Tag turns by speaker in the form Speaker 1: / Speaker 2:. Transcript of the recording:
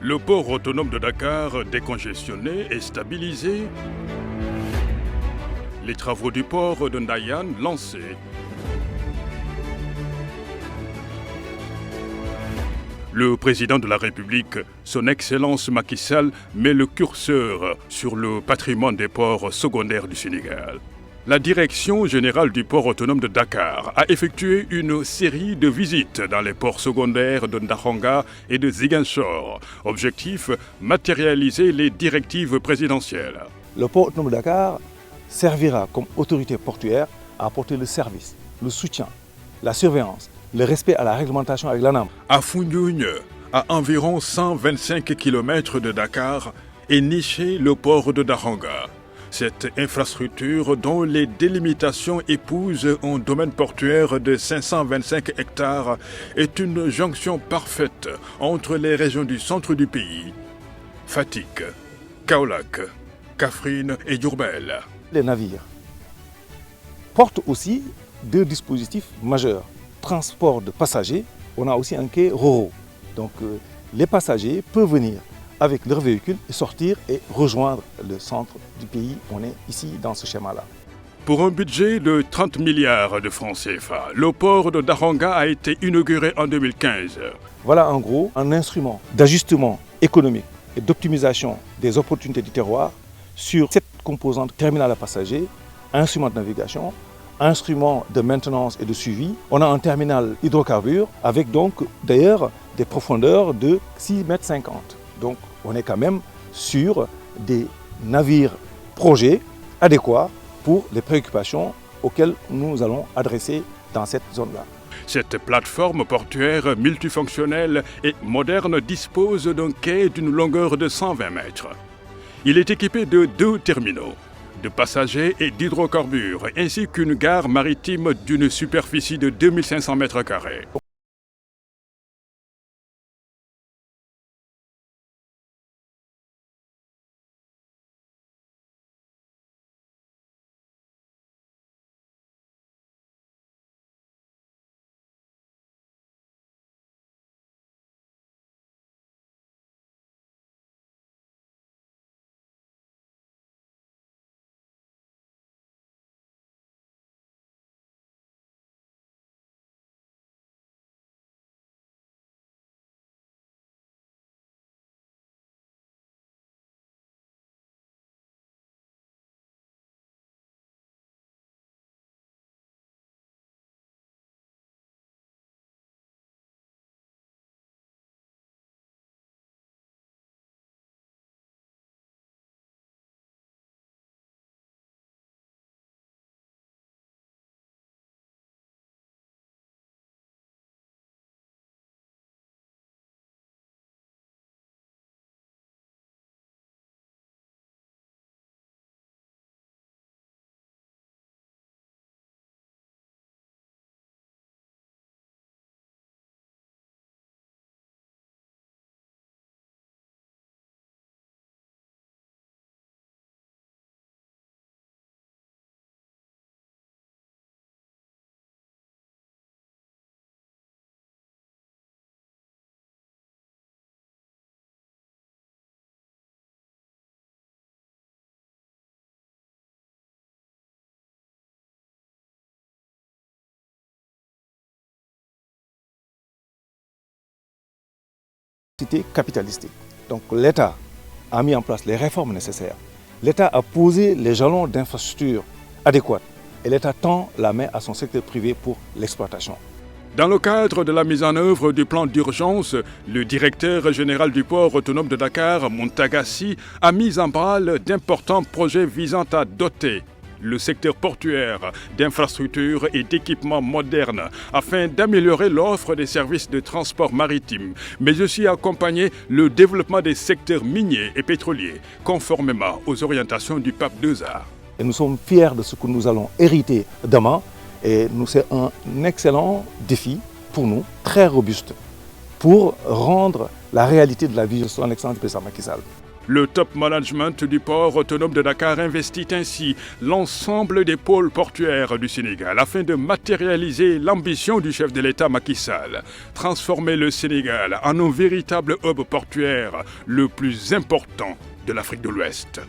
Speaker 1: Le port autonome de Dakar décongestionné et stabilisé. Les travaux du port de Ndayane lancés. Le président de la République, son Excellence Macky Sall, met le curseur sur le patrimoine des ports secondaires du Sénégal. La Direction générale du port autonome de Dakar a effectué une série de visites dans les ports secondaires de Ndakhonga et de Ziguinchor. Objectif, matérialiser les directives présidentielles.
Speaker 2: Le port autonome de Dakar servira comme autorité portuaire à apporter le service, le soutien, la surveillance, le respect à la réglementation avec l'ANAM.
Speaker 1: À Foundiougne, à environ 125 km de Dakar, est niché le port de Ndakhonga. Cette infrastructure, dont les délimitations épousent un domaine portuaire de 525 hectares, est une jonction parfaite entre les régions du centre du pays, Fatick, Kaolack, Kaffrine et Diourbel.
Speaker 2: Les navires portent aussi deux dispositifs majeurs. Transport de passagers, on a aussi un quai Ro-Ro. Donc les passagers peuvent venir avec leur véhicule et sortir et rejoindre le centre du pays. On est ici dans ce schéma-là.
Speaker 1: Pour un budget de 30 milliards de francs CFA, le port de Ndakhonga a été inauguré en 2015.
Speaker 2: Voilà en gros un instrument d'ajustement économique et d'optimisation des opportunités du terroir sur cette composante terminale à passagers, instrument de navigation, instrument de maintenance et de suivi. On a un terminal hydrocarbures avec donc d'ailleurs des profondeurs de 6,50 m. Donc on est quand même sur des navires projets adéquats pour les préoccupations auxquelles nous allons adresser dans cette zone-là.
Speaker 1: Cette plateforme portuaire multifonctionnelle et moderne dispose d'un quai d'une longueur de 120 mètres. Il est équipé de 2 terminaux, de passagers et d'hydrocarbures, ainsi qu'une gare maritime d'une superficie de 2500 mètres carrés.
Speaker 2: C'était capitalistique. Donc l'État a mis en place les réformes nécessaires. L'État a posé les jalons d'infrastructures adéquates. Et l'État tend la main à son secteur privé pour l'exploitation.
Speaker 1: Dans le cadre de la mise en œuvre du plan d'urgence, le directeur général du port autonome de Dakar, Mountaga Sy, a mis en branle d'importants projets visant à doter le secteur portuaire d'infrastructures et d'équipements modernes afin d'améliorer l'offre des services de transport maritime, mais aussi accompagner le développement des secteurs miniers et pétroliers, conformément aux orientations du pape II-A.
Speaker 2: Et nous sommes fiers de ce que nous allons hériter demain et c'est un excellent défi pour nous, très robuste, pour rendre la réalité de la vision de son Excellence du président Macky Sall.
Speaker 1: Le top management du port autonome de Dakar investit ainsi l'ensemble des pôles portuaires du Sénégal afin de matérialiser l'ambition du chef de l'État Macky Sall, transformer le Sénégal en un véritable hub portuaire le plus important de l'Afrique de l'Ouest.